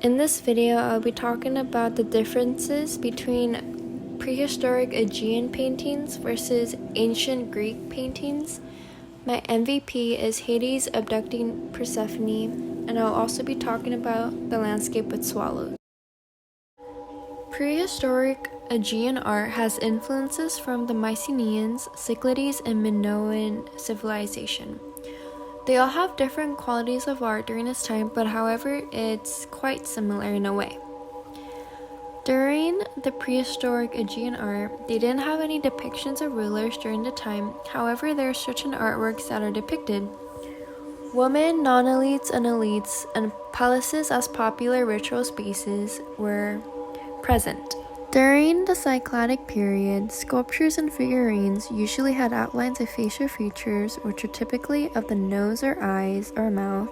In this video, I'll be talking about the differences between prehistoric Aegean paintings versus ancient Greek paintings. My MVP is Hades abducting Persephone, and I'll also be talking about the landscape with swallows. Prehistoric Aegean art has influences from the Mycenaeans, Cyclades, and Minoan civilization. They all have different qualities of art during this time, but however, it's quite similar in a way. During the prehistoric Aegean art, they didn't have any depictions of rulers during the time. However, there are certain artworks that are depicted. Women, non-elites, and elites, and palaces as popular ritual spaces were present. During the Cycladic period, sculptures and figurines usually had outlines of facial features, which are typically of the nose or eyes or mouth,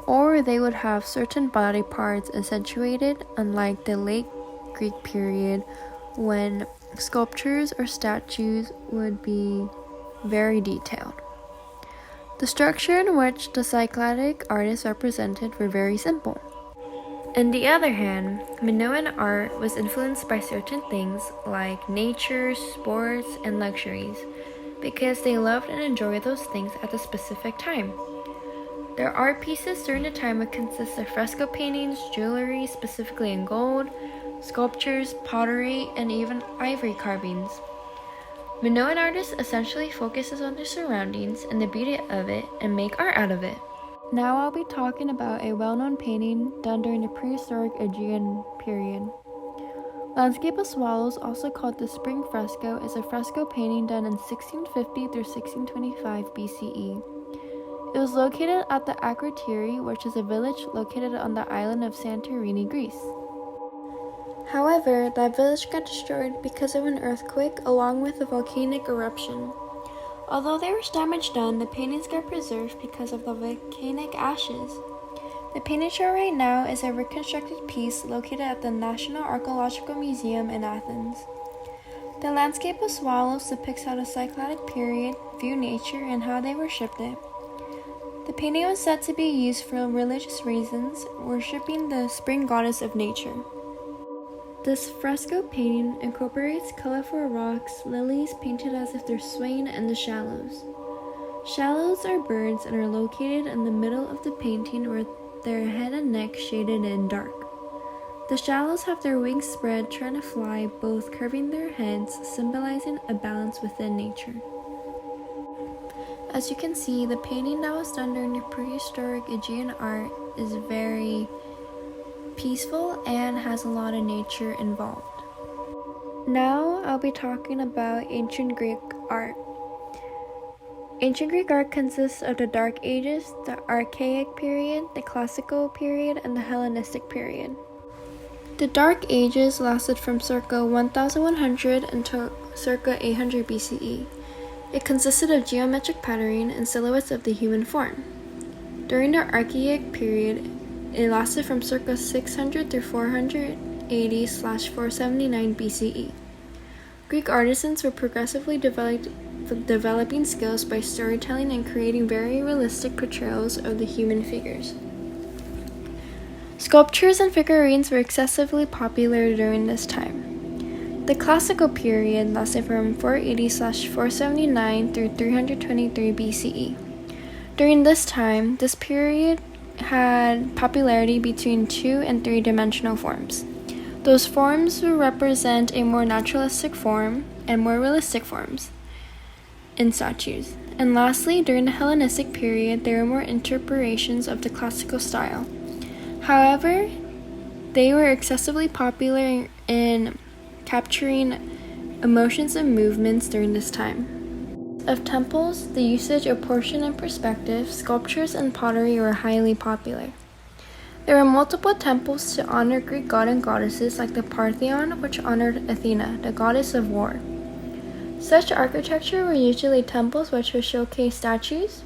or they would have certain body parts accentuated, unlike the late Greek period when sculptures or statues would be very detailed. The structure in which the Cycladic artists represented were very simple. On the other hand, Minoan art was influenced by certain things like nature, sports, and luxuries, because they loved and enjoyed those things at a specific time. Their art pieces during the time would consist of fresco paintings, jewelry, specifically in gold, sculptures, pottery, and even ivory carvings. Minoan artists essentially focuses on their surroundings and the beauty of it and make art out of it. Now I'll be talking about a well-known painting done during the prehistoric Aegean period. Landscape of Swallows, also called the Spring Fresco, is a fresco painting done in 1650 through 1625 BCE. It was located at the Akrotiri, which is a village located on the island of Santorini, Greece. However, that village got destroyed because of an earthquake along with a volcanic eruption. Although there was damage done, the paintings got preserved because of the volcanic ashes. The painting show right now is a reconstructed piece located at the National Archaeological Museum in Athens. The landscape of swallows depicts how the Cycladic period viewed nature and how they worshipped it. The painting was said to be used for religious reasons, worshipping the spring goddess of nature. This fresco painting incorporates colorful rocks, lilies painted as if they're swaying, and the shallows. Shallows are birds and are located in the middle of the painting with their head and neck shaded in dark. The shallows have their wings spread, trying to fly, both curving their heads, symbolizing a balance within nature. As you can see, the painting that was done during the prehistoric Aegean art is very peaceful and has a lot of nature involved. Now I'll be talking about ancient Greek art. Ancient Greek art consists of the Dark Ages, the Archaic period, the Classical period, and the Hellenistic period. The Dark Ages lasted from circa 1100 until circa 800 BCE. It consisted of geometric patterning and silhouettes of the human form. During the Archaic period, it lasted from circa 600 through 480/479 BCE. Greek artisans were progressively developing skills by storytelling and creating very realistic portrayals of the human figures. Sculptures and figurines were excessively popular during this time. The Classical period lasted from 480/479 through 323 BCE. During this time, this period had popularity between 2 and 3-dimensional forms. Those forms would represent a more naturalistic form and more realistic forms in statues. And lastly, during the Hellenistic period, there were more interpretations of the classical style. However, they were excessively popular in capturing emotions and movements during this time. Of temples, the usage of portion and perspective, sculptures, and pottery were highly popular. There were multiple temples to honor Greek god and goddesses, like the Parthenon, which honored Athena, the goddess of war. Such architecture were usually temples which would showcase statues.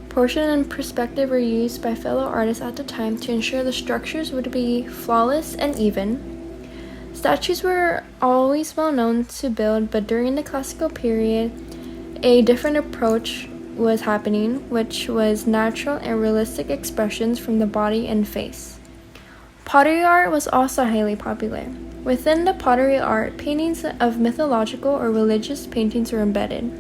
Portion and perspective were used by fellow artists at the time to ensure the structures would be flawless and even. Statues were always well known to build, but during the Classical period, a different approach was happening, which was natural and realistic expressions from the body and face. Pottery art was also highly popular. Within the pottery art, paintings of mythological or religious paintings were embedded.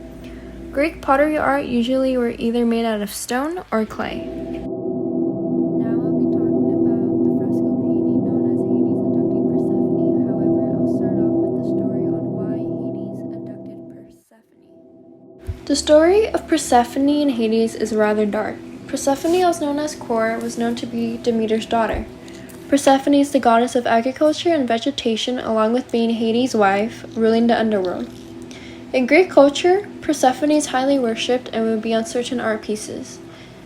Greek pottery art usually were either made out of stone or clay. Now I'll be talking about the fresco painting known as Hades abducting Persephone. However, I'll start off with the story on why Hades abducted Persephone. The story of Persephone and Hades is rather dark. Persephone, also known as Kore, was known to be Demeter's daughter. Persephone is the goddess of agriculture and vegetation, along with being Hades' wife, ruling the underworld. In Greek culture, Persephone is highly worshipped and would be on certain art pieces.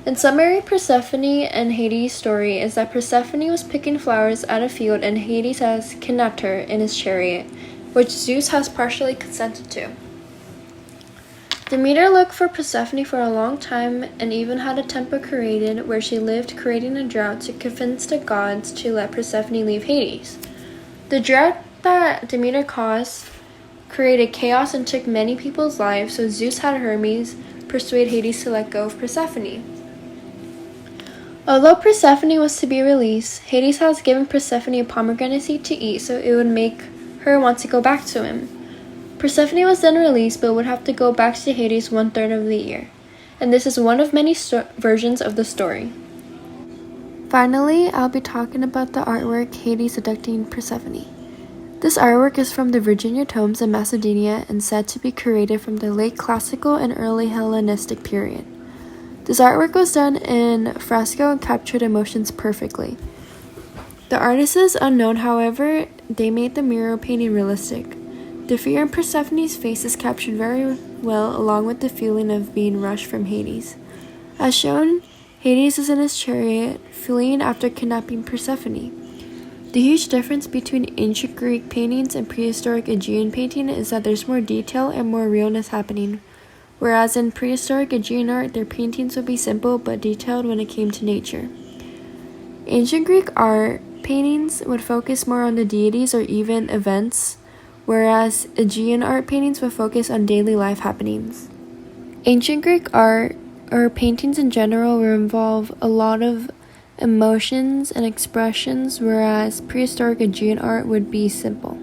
In summary, Persephone and Hades' story is that Persephone was picking flowers at a field and Hades has kidnapped her in his chariot, which Zeus has partially consented to. Demeter looked for Persephone for a long time and even had a temple created where she lived, creating a drought to convince the gods to let Persephone leave Hades. The drought that Demeter caused created chaos and took many people's lives, so Zeus had Hermes persuade Hades to let go of Persephone. Although Persephone was to be released, Hades has given Persephone a pomegranate seed to eat so it would make her want to go back to him. Persephone was then released but would have to go back to Hades 1/3 of the year, and this is one of many versions of the story. Finally, I'll be talking about the artwork Hades abducting Persephone. This artwork is from the Virginia tombs in Macedonia and said to be created from the late classical and early Hellenistic period. This artwork was done in fresco and captured emotions perfectly. The artist is unknown, however, they made the mural painting realistic. The fear in Persephone's face is captured very well, along with the feeling of being rushed from Hades. As shown, Hades is in his chariot, fleeing after kidnapping Persephone. The huge difference between ancient Greek paintings and prehistoric Aegean painting is that there's more detail and more realness happening, whereas in prehistoric Aegean art, their paintings would be simple but detailed when it came to nature. Ancient Greek art paintings would focus more on the deities or even events, whereas Aegean art paintings would focus on daily life happenings. Ancient Greek art, or paintings in general, would involve a lot of emotions and expressions, whereas prehistoric Aegean art would be simple.